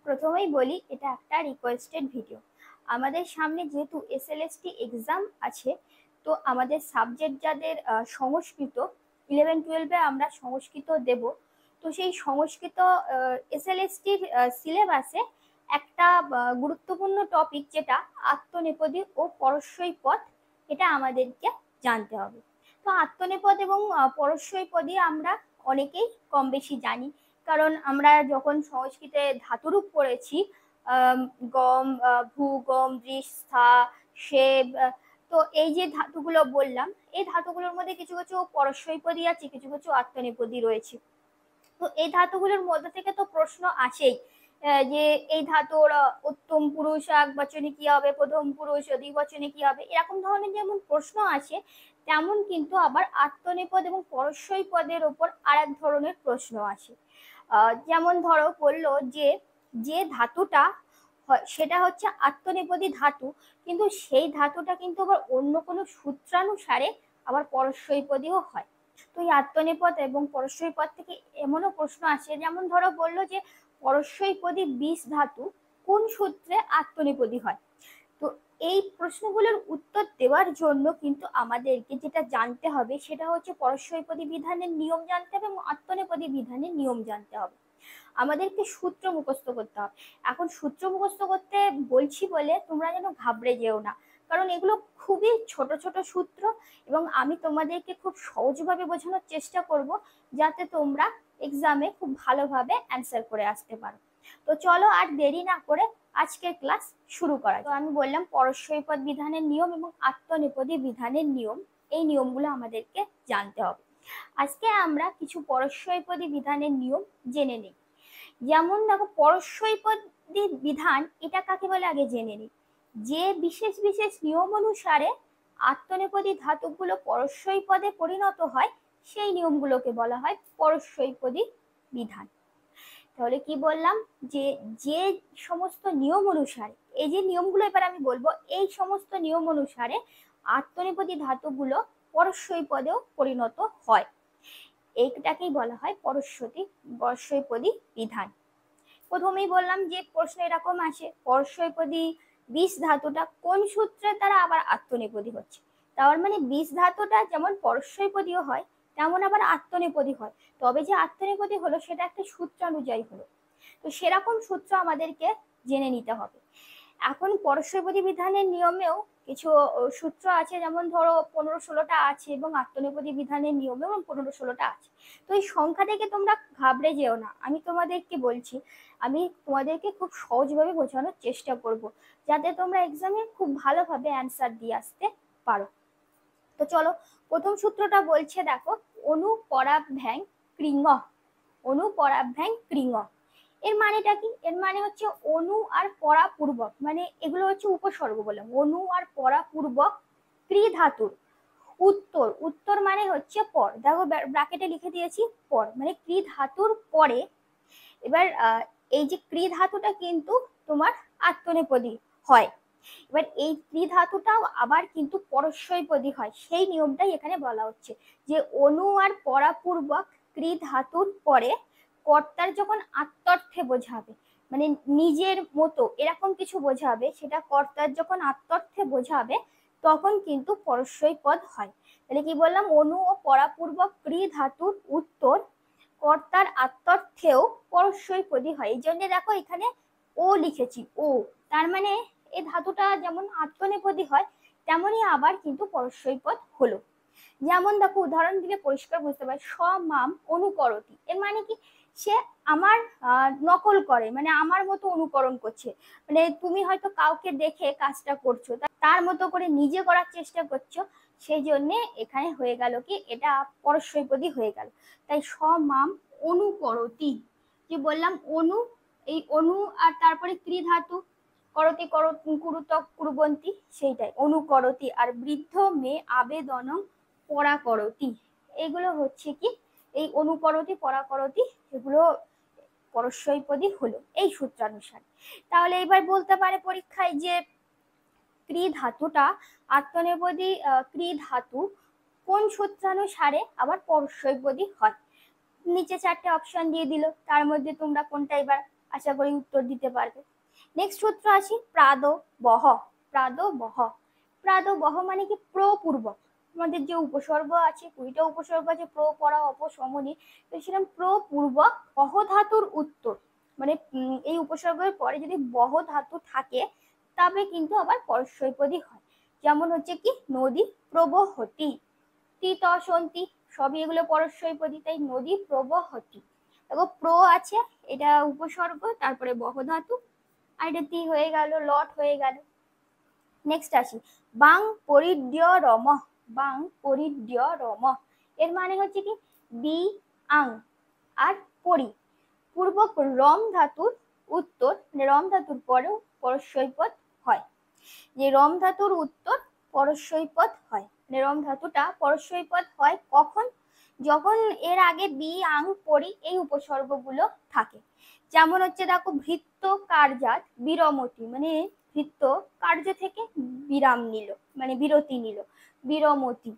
প্রথমেই বলি এটা একটা রিকোয়েস্টেড ভিডিও। আমাদের সামনে যেহেতু এসএলএসটি এক্সাম আছে, তো আমাদের সাবজেক্ট যাদের সংস্কৃত 11-12-এ আমরা সংস্কৃত দেব। তো সেই সংস্কৃত এসএলএসটির সিলেবাসে একটা গুরুত্বপূর্ণ টপিক যেটা আত্মনেপদী ও পরস্যই পদ, এটা আমাদেরকে জানতে হবে। তো আত্মনেপদ এবং পরস্যই পদই আমরা অনেকেই কম বেশি জানি, কারণ আমরা যখন সংস্কৃতে ধাতুরূপ পড়েছি, গম, ভূ, গম, দৃশ, স্থা, সেব, তো এই যে ধাতুগুলো বললাম, এই ধাতুগুলোর মধ্যে কিছু কিছু পরস্যইপদী আছে, কিছু কিছু আত্মনেপদী রয়েছে। তো এই ধাতুগুলোর মধ্যে থেকে তো প্রশ্ন আসেই, যে এই ধাতুর উত্তম পুরুষ একবচনে কি হবে, প্রথম পুরুষ দ্বিবচনে কি হবে, এরকম ধরনের যেমন প্রশ্ন আসে, তেমন কিন্তু আবার আত্মনেপদ এবং পরস্যই পদের ওপর আর এক ধরনের প্রশ্ন আসে। যেমন ধরো বললো যে যে ধাতুটা সেটা হচ্ছে আত্মনেপদী ধাতু, কিন্তু সেই ধাতুটা কিন্তু আবার অন্য কোনো সূত্রানুসারে আবার পরস্যইপদীও হয়। তো এই আত্মনেপদ এবং পরস্যইপদ থেকে এমনও প্রশ্ন আসে, যেমন ধরো বললো যে পরস্যইপদী বিষ ধাতু কোন সূত্রে আত্মনেপদী হয়। তো এই প্রশ্নগুলোর উত্তর দেওয়ার জন্য কিন্তু আমাদেরকে যেটা জানতে হবে সেটা হচ্ছে পরস্যইপদী বিধানের নিয়ম জানতে হবে এবং আত্মনেপদী বিধানের নিয়ম জানতে হবে। আমাদেরকে সূত্র মুখস্থ করতে হবে। এখন সূত্র মুখস্থ করতে বলছি বলে তোমরা যেন ঘাবড়ে যেও না, কারণ এগুলো খুবই ছোট ছোট সূত্র এবং আমি তোমাদেরকে খুব সহজভাবে বোঝানোর চেষ্টা করব, যাতে তোমরা এক্সামে খুব ভালোভাবে অ্যান্সার করে আসতে পারো। তো চলো আর দেরি না করে আজকের ক্লাস শুরু করা যাক। তো আমি বললাম পরস্যইপদ বিধানের নিয়ম এবং আত্মনেপদী বিধানের নিয়ম, এই নিয়মগুলো আমাদেরকে জানতে হবে। আজকে আমরা কিছু পরস্যইপদী বিধানের নিয়ম জেনে নিই। যেমন দেখো, পরস্যইপদী বিধান এটা কাকে বলে আগে জেনে নিই। যে বিশেষ বিশেষ নিয়ম অনুসারে আত্মনেপদী ধাতুগুলো পরস্যইপদে পরিণত হয়, সেই নিয়মগুলোকে বলা হয় পরস্যইপদী বিধান। তাহলে কি বললাম, যে যে সমস্ত নিয়ম অনুসারে, এই যে নিয়মগুলো এবার আমি বলবো, এই সমস্ত নিয়ম অনুসারে আত্মনেপদী ধাতুগুলো পরস্যইপদেও পরিণত হয়, এইটাকেই বলা হয় পরস্যইপদী বিধান। প্রথমেই বললাম যে প্রশ্ন এরকম আসে, পরস্যইপদী বিষ ধাতুটা কোন সূত্রে তারা আবার আত্মনেপদী হচ্ছে। তার মানে বিষ ধাতুটা যেমন পরস্যইপদীও হয়, তেমন আবার আত্মনেপদী হয়। তবে যে আত্মনেপদী হলো সেটা একটা সূত্রানুযায়ী হলো, তো সেরকম সূত্র আমাদেরকে জেনে নিতে হবে। এখন পরস্যইপদী বিধানের নিয়মেও কিছু সূত্র আছে, যেমন ধরো 15-16টা আছে, এবং আত্মনেপদী বিধানের নিয়মেও 15-16টা আছে। তো এই সংখ্যা থেকে তোমরা ঘাবড়ে যেও না, আমি তোমাদেরকে বলছি, আমি তোমাদেরকে খুব সহজভাবে বোঝানোর চেষ্টা করব, যাতে তোমরা এক্সামে খুব ভালোভাবে অ্যান্সার দিয়ে আসতে পারো। তো চলো, প্রথম সূত্রটা বলছে, দেখো, অনুপরাভ্যাং কৃঙ। অনুপরাভ্যাং কৃঙ এর মানেটা কি? এর মানে হচ্ছে অনু আর পরা পূর্বক, মানে এগুলো হচ্ছে উপসর্গ বললাম, অনু আর পরা পূর্বক ক্রি ধাতুর উত্তর, উত্তর মানে হচ্ছে পর, দেখো ব্র্যাকেটে লিখে দিয়েছি পর, মানে ক্রি ধাতুর পরে। এবার এই যে ক্রি ধাতুটা কিন্তু তোমার আত্মনেপদী হয়। এবার এই ক্রি ধাতুটাও আবার কিন্তু পরস্যইপদী হয়, সেই নিয়মটাই এখানে বলা হচ্ছে, যে অনু আর পরাপূর্বক ক্রি ধাতুর পরে কর্তার যখন আত্মর্থে বোঝাবে, মানে নিজের মতো এরকম কিছু বোঝাবে, সেটা কর্তার যখন আত্মর্থে বোঝাবে, তখন কিন্তু পরস্যইপদ হয়। তাহলে কি বললাম, অনু ও পরাপূর্বক ক্রি ধাতুর উত্তর কর্তার আত্মর্থেও পরস্যইপদী হয়। এই জন্য দেখো এখানে ও লিখেছি, ও, তার মানে এই ধাতুটা যেমন আত্মনেপদী হয়, তেমনই আবার কিন্তু পরস্যইপদ হলো। যেমন দেখো উদাহরণ দিলে পরিষ্কার বুঝতে পারে, মাম অনুকরতি, এর মানে কি? সে আমার নকল করে, মানে আমার মতো অনুকরণ করছে, মানে তুমি হয়তো কাউকে দেখে কাজটা করছো, তার মতো করে নিজে করার চেষ্টা করছো, সেই জন্য এখানে হয়ে গেল কি, এটা পরস্যইপদী হয়ে গেল। তাই মাম অনুকরতি, যে বললাম অনু, এই অনু আর তারপরে ক্রি ধাতু, করতি কুরুতক কুরবন্তী, সেইটাই অনুকরতি। আর বৃদ্ধ মেয়ে আবেদন পরাকরতি, এগুলো হচ্ছে কি এই অনুকরতি পরাকরতি, এগুলো পরস্যইপদী হলো এই সূত্রানুসারে। তাহলে এবার বলতে পারে পরীক্ষায় যে ক্রি ধাতুটা আত্মনেপদী ক্রি ধাতু কোন সূত্রানুসারে আবার পরস্যইপদী হয়। নিচে 4টে অপশন দিয়ে দিল, তার মধ্যে তোমরা কোনটা এবার আশা করি উত্তর দিতে পারবে। নেক্সট সূত্র আসি প্রাদবহ। প্রাদবহ, প্রাদবহ মানে কি প্রপূর্বক। আমাদের যে উপসর্গ আছে, 20টা উপসর্গ আছে, প্র, পরা, অপ, সমনি, তো সেরকম প্রপূর্বক বহ ধাতুর উত্তর, মানে এই উপসর্গের পরে যদি বহ ধাতু থাকে তবে কিন্তু আবার পরস্মৈপদী হয়। যেমন হচ্ছে কি নদী প্রবহতি, তিতসন্তি, সবই এগুলো পরস্মৈপদী, তাই নদী প্রবহতি। দেখো প্র আছে, এটা উপসর্গ, তারপরে বহ ধাতু, আর এটা তি হয়ে গেল, লট হয়ে গেল। নেক্সট আসি বাং পরিড্যরম। বাং পরিড্যরম এর মানে হচ্ছে কি বি আং আর পরি পূর্বক রম ধাতুর উত্তর, রম ধাতুর পরেও পরস্মৈপদ হয়। যে রম ধাতুর উত্তর পরস্মৈপদ হয়, মানে রম ধাতুটা পরস্মৈপদ হয় কখন? যখন এর আগে বি আং পরি এই উপসর্গগুলো থাকে। যেমন হচ্ছে দেখো ভৃত্য কার্যাত বিরমতি, মানে ভৃত্য কার্য থেকে বিরাম নিল, মানে বিরতি নিল, বিরমতি।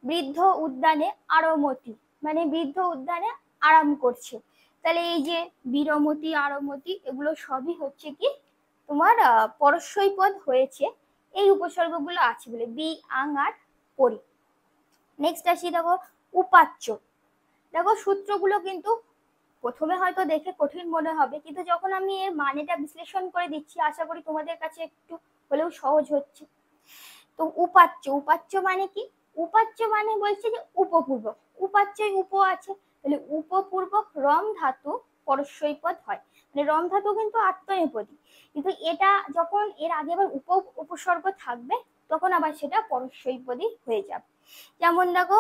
বৃদ্ধ উদ্যানে আরমতি, মানে বৃদ্ধ উদ্যানে আরাম করছে। তাহলে এই যে বিরমতি, আরমতি, এগুলো সবই হচ্ছে কি তোমার পরস্মৈপদ হয়েছে এই উপসর্গগুলো আছে বলে, বি আং আর পরি। নেক্সট আসি দেখো উপাচ্য। দেখো সূত্রগুলো কিন্তু প্রথমে হয়তো দেখে কঠিন মনে হবে, কিন্তু যখন আমি এর মানেটা বিশ্লেষণ করে দিচ্ছি আশা করি তোমাদের কাছে একটু হলেও সহজ হচ্ছে। তো উপাচ্য, উপাচ্য মানে কি? উপাচ্য মানে বলছে যে উপপূর্বক, উপাচ্যই উপ আছে, তাহলে উপপূর্বক রম ধাতু পরস্মৈপদ হয়, মানে রম ধাতু কিন্তু আত্মনেপদী, কিন্তু এটা যখন এর আগে আবার উপসর্গ থাকবে তখন আবার সেটা পরস্মৈপদী হয়ে যাবে। যেমন দেখো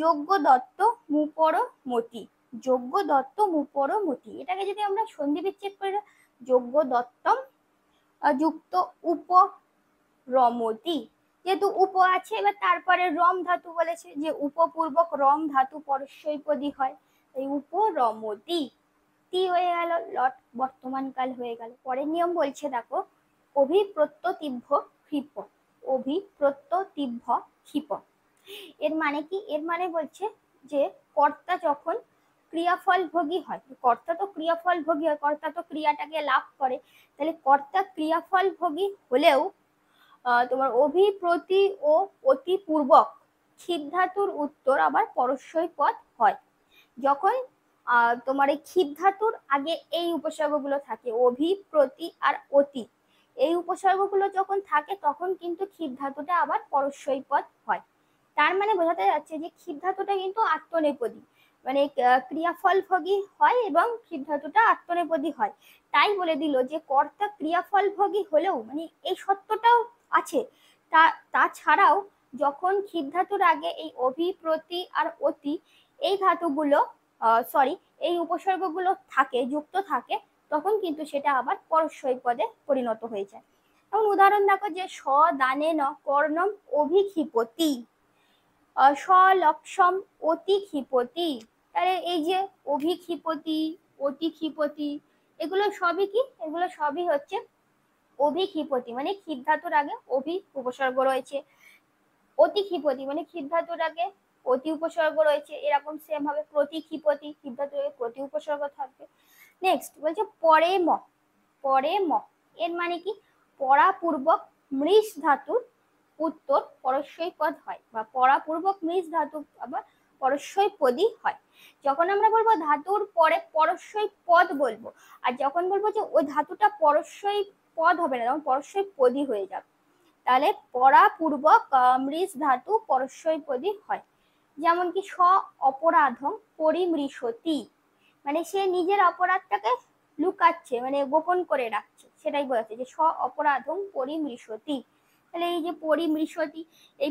যজ্ঞ দত্ত মুপর মতি, যজ্ঞ দত্ত মুপর মতি, এটাকে যদি আমরা সন্ধি বিচ্ছেদ করে যজ্ঞ দত্তম যুক্ত উপ রমতি, যেহেতু উপ আছে এবার তারপরে রম ধাতু বলেছে যে উপপূর্বক রম ধাতু পরস্মৈপদী হয়, এই উপরমতি, তি হয়ে গেল, লট বর্তমান কাল হয়ে গেল। পরের নিয়ম বলছে দেখো অভিপ্রত্যতিভ্য ক্ষিপ। অভিপ্রত্যতিভ্য ক্ষিপ এর মানে কি? এর মানে বলছে যে কর্তা যখন ক্রিয়াফল ভোগী হয়, কর্তা তো ক্রিয়াফল ভোগী হয়, কর্তা তো ক্রিয়াটাকে লাভ করে, তাহলে কর্তা ক্রিয়াফল ভোগী হলেও তোমার অভিপ্রতি ও অতিপূর্বক ক্ষিপ ধাতুর উত্তর আবার পরস্মৈপদ হয়। যখন তোমার এই ক্ষিপ ধাতুর আগে এই উপসর্গগুলো থাকে অভি, প্রতি আর অতি, এই উপসর্গগুলো যখন থাকে তখন কিন্তু ক্ষিপ ধাতুটা আবার পরস্মৈপদ হয়। তার মানে বোঝাতে যাচ্ছে যে ক্ষিপ ধাতুটা কিন্তু আত্মনেপদী, মানে ক্রিয়াফল ভোগী হয় এবং ক্ষিপ ধাতুটা আত্মনেপদী হয়। তাই বলে দিল যে কর্তা ক্রিয়াফল ভোগী হলেও, মানে এই সত্যটাও আছে, তাছাড়াও যখন ক্ষিপ ধাতুর আগে এই অভি, প্রতি আর অতি এই ধাতুগুলো সরি এই উপসর্গগুলো থাকে, যুক্ত থাকে, তখন কিন্তু সেটা আবার পরস্মৈপদে পরিণত হয়ে যায়। যেমন উদাহরণ দেখো যে স দানে ন কর্ণম অভিক্ষিপতি, স্বলক্ষম অতি ক্ষিপতি, তাহলে এই যে অভিক্ষিপতি, অতি ক্ষিপতি, এগুলো সবই কি? এগুলো সবই হচ্ছে অভিক্ষিপতি, মানে ক্ষিপ ধাতুর আগে অভি উপসর্গ রয়েছে, অতি ক্ষিপতি মানে ক্ষিপ ধাতুর আগে অতি উপসর্গ রয়েছে, এরকম সেম ভাবে প্রতিক্ষিপতি, ক্ষিপ ধাতুর আগে প্রতি উপসর্গ থাকবে। নেক্সট বলছে পরে ম। পরে ম এর মানে কি? পরাপূর্বক মৃষ ধাতুর উত্তর পরস্মৈপদ হয়, বা পরাপূর্বক মৃষ ধাতু আবার পরস্মৈপদী হয়। যখন আমরা বলবো ধাতুর পরে পরস্মৈপদ বলবো, আর যখন বলবো যে ওই ধাতুটা পরস্মৈপদ হবে না, তখন পরস্মৈপদী হয়ে যাবে। তাহলে পরাপূর্বক মৃষ ধাতু পরস্মৈপদী হয়। যেমন কি স অপরাধম পরিমৃশতি, মানে সে নিজের অপরাধটাকে লুকাচ্ছে, মানে গোপন করে রাখছে, সেটাই বলেছে যে স অপরাধম পরিমৃশতি। তাহলে এই যে পরিমৃশতি, এই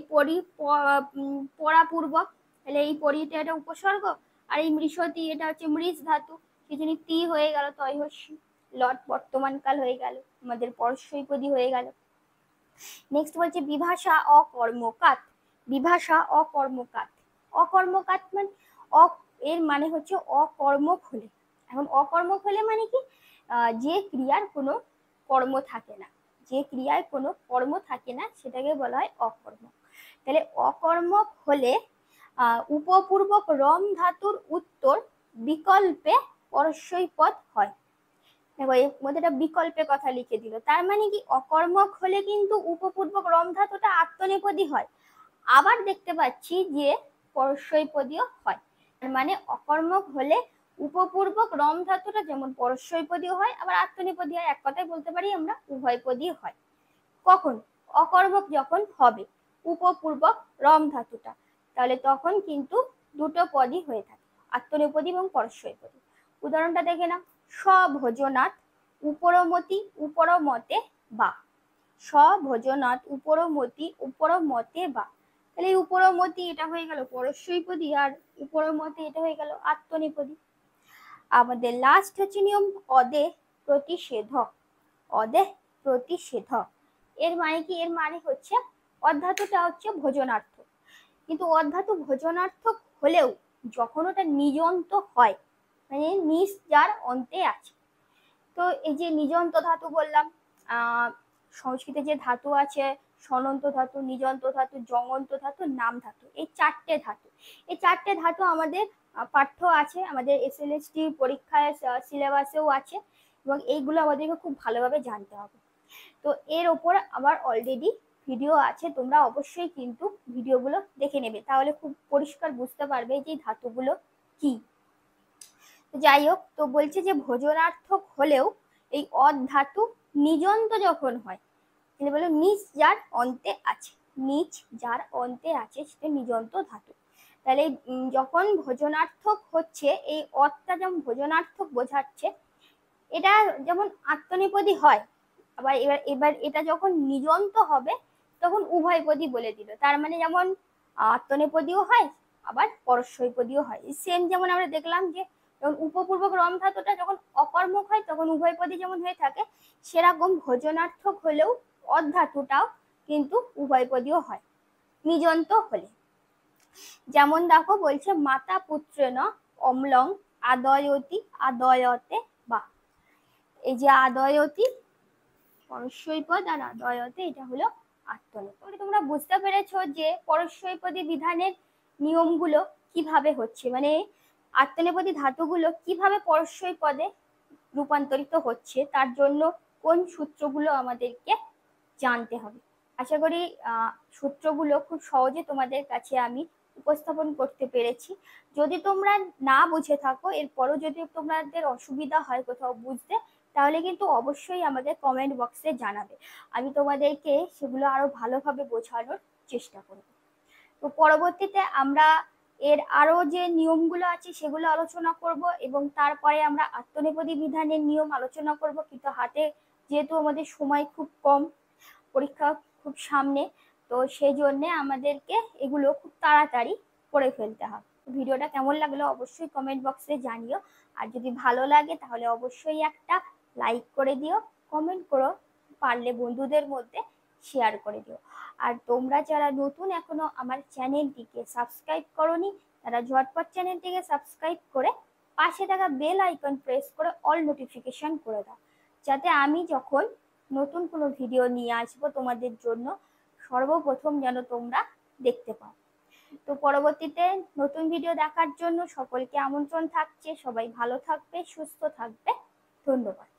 পরাপূর্বক, তাহলে এই পরিটা এটা উপসর্গ, আর এই মৃশতি এটা হচ্ছে মৃষ ধাতু, সেজন্য তি হয়ে গেল, তয় হস্যি, লট বর্তমান কাল হয়ে গেল, আমাদের পরস্মৈপদী হয়ে গেল। নেক্সট বলছে বিভাষা অকর্মকাত। বিভাষা অকর্মকাত, অকর্মকাত মানে এর মানে হচ্ছে অকর্মক হলে। এখন অকর্মক হলে মানে কি? যে ক্রিয়ার কোনো কর্ম থাকে না, যে ক্রিয়ায় কোনো কর্ম থাকে না সেটাকে বলা হয় অকর্মক। তাহলে অকর্মক হলে উপপূর্বক রম ধাতুর উত্তর বিকল্পে পরস্মৈপদ হয়। দেখো এর মধ্যে একটা বিকল্পের কথা লিখে দিল, তার মানে কি অকর্মক হলে কিন্তু উপপূর্বক রম ধাতুটা আত্মনেপদী হয়। আবার দেখতে পাচ্ছি যে পরস্বৈপদীয় হয়, তার মানে অকর্মক হলে উপপূর্বক রম ধাতুটা যেমন পরস্বৈপদীয় হয় আবার আত্মনেপদী হয়, এক কথায় বলতে পারি আমরা উভয়পদী হয়। কখন? অকর্মক যখন হবে উপপূর্বক রম ধাতুটা, তাহলে তখন কিন্তু দুটো পদই হয়ে থাকে, আত্মনেপদী এবং পরস্বৈপদী। উদাহরণটা দেখে না, স্বভোজনাথ উপরমতি উপরমতে বা, স্বভোজনাথ উপরমতি উপরমতে বা, তাহলে এই উপরমতি এটা হয়ে গেল পরস্বৈপদী আর উপরমতে এটা হয়ে গেল আত্মনেপদী। আমাদের লাস্ট হচ্ছে নিয়ম অদে প্রতিষেধক। অদে প্রতিষেধক এর মানে কি? এর মানে হচ্ছে অধাতুটা হচ্ছে ভোজনার্থক, কিন্তু অধাতু ভোজনার্থক হলেও যখন ওটা নিজন্ত হয়, মানে নিজ যার অন্তে আছে, তো এই যে নিজন্ত ধাতু বললাম, সংস্কৃতে যে ধাতু আছে সনন্ত ধাতু, নিজন্ত ধাতু, জঙন্ত ধাতু, নাম ধাতু, এই চারটে ধাতু আমাদের পাঠ্য আছে, আমাদের এসএলএসটি পরীক্ষায় সিলেবাসেও আছে, এবং এইগুলো আমাদেরকে খুব ভালোভাবে জানতে হবে। তো এর ওপর আমার অলরেডি ভিডিও আছে, তোমরা অবশ্যই কিন্তু ভিডিওগুলো দেখে নেবে, তাহলে খুব পরিষ্কার বুঝতে পারবে যে ধাতুগুলো কি। যাই হোক, তো বলছে যে ভোজনার্থক হলেও এই অধাতু নিজন্ত যখন হয়, তাহলে বলো নিজ যার অন্তে আছে, নিজ যার অন্তে আছে সেটা নিজন্ত ধাতু। তাহলে যখন ভোজনার্থক হচ্ছে, এই অতটা যেমন ভোজনার্থক বোঝাচ্ছে, এটা যেমন আত্মনেপদী হয়, আবার এবার এটা যখন নিজন্ত হবে তখন উভয়পদী বলে দিল, তার মানে যেমন আত্মনেপদীও হয় আবার পরস্বৈপদীও হয়। সেম যেমন আমরা দেখলাম যে যখন উপপূর্বক রম ধাতুটা যখন অকর্মক হয় তখন উভয়পদী যেমন হয়ে থাকে, সেরকম ভোজনার্থক হলেও অধাতুটাও কিন্তু উভয়পদীও হয় নিজন্ত হলে। যেমন দেখো বলছে মাতা পুত্রেণ অম্লং আদয়তি আদয়তে বা, এই যে আদয়তি পরস্বৈপদ আর আদয়তে এটা হলো আত্মনেপদী। তোমরা বুঝতে পেরেছো যে পরস্বৈপদী বিধানের নিয়মগুলো কিভাবে হচ্ছে, মানে আত্মনেপদী ধাতুগুলো কিভাবে পরস্বৈপদে রূপান্তরিত হচ্ছে, তার জন্য কোন সূত্রগুলো আমাদেরকে জানতে হবে। আশা করি সূত্রগুলো খুব সহজে তোমাদের কাছে আমি উপস্থাপন করতে পেরেছি। যদি তোমরা না বুঝে থাকো, এরপরও যদি তোমাদের অসুবিধা হয় কোথাও বুঝতে, তাহলে কিন্তু অবশ্যই আমাদের কমেন্ট বক্সে জানাবে, আমি তোমাদেরকে সেগুলো আরো ভালোভাবে বোঝানোর চেষ্টা করব। তো পরবর্তীতে আমরা এর আরো যে নিয়মগুলো আছে সেগুলো আলোচনা করব, এবং তারপরে আমরা আত্মনেপদী বিধানের নিয়ম আলোচনা করব, কিন্তু হাতে যেহেতু আমাদের সময় খুব কম, পরীক্ষা খুব সামনে, তো সেই জন্য আমাদেরকে এগুলো খুব তাড়াতাড়ি করে ফেলতে হবে। ভিডিওটা কেমন লাগলো অবশ্যই কমেন্ট বক্সে জানিও, আর যদি ভালো লাগে তাহলে অবশ্যই একটা লাইক করে দিও, কমেন্ট করো, পারলে বন্ধুদের মধ্যে শেয়ার করে দিও। আর তোমরা যারা নতুন এখনো আমার চ্যানেলটিকে সাবস্ক্রাইব করোনি, তারা ঝটপট চ্যানেলটিকে সাবস্ক্রাইব করে পাশে থাকা বেল আইকন প্রেস করে অল নোটিফিকেশন করে দাও, যাতে আমি যখন নতুন কোনো ভিডিও নিয়ে আসবো তোমাদের জন্য সর্বপ্রথম যেন তোমরা দেখতে পাও। তো পরবর্তীতে নতুন ভিডিও দেখার জন্য সকলকে আমন্ত্রণ থাকছে, সবাই ভালো থাকবে, সুস্থ থাকবে, ধন্যবাদ।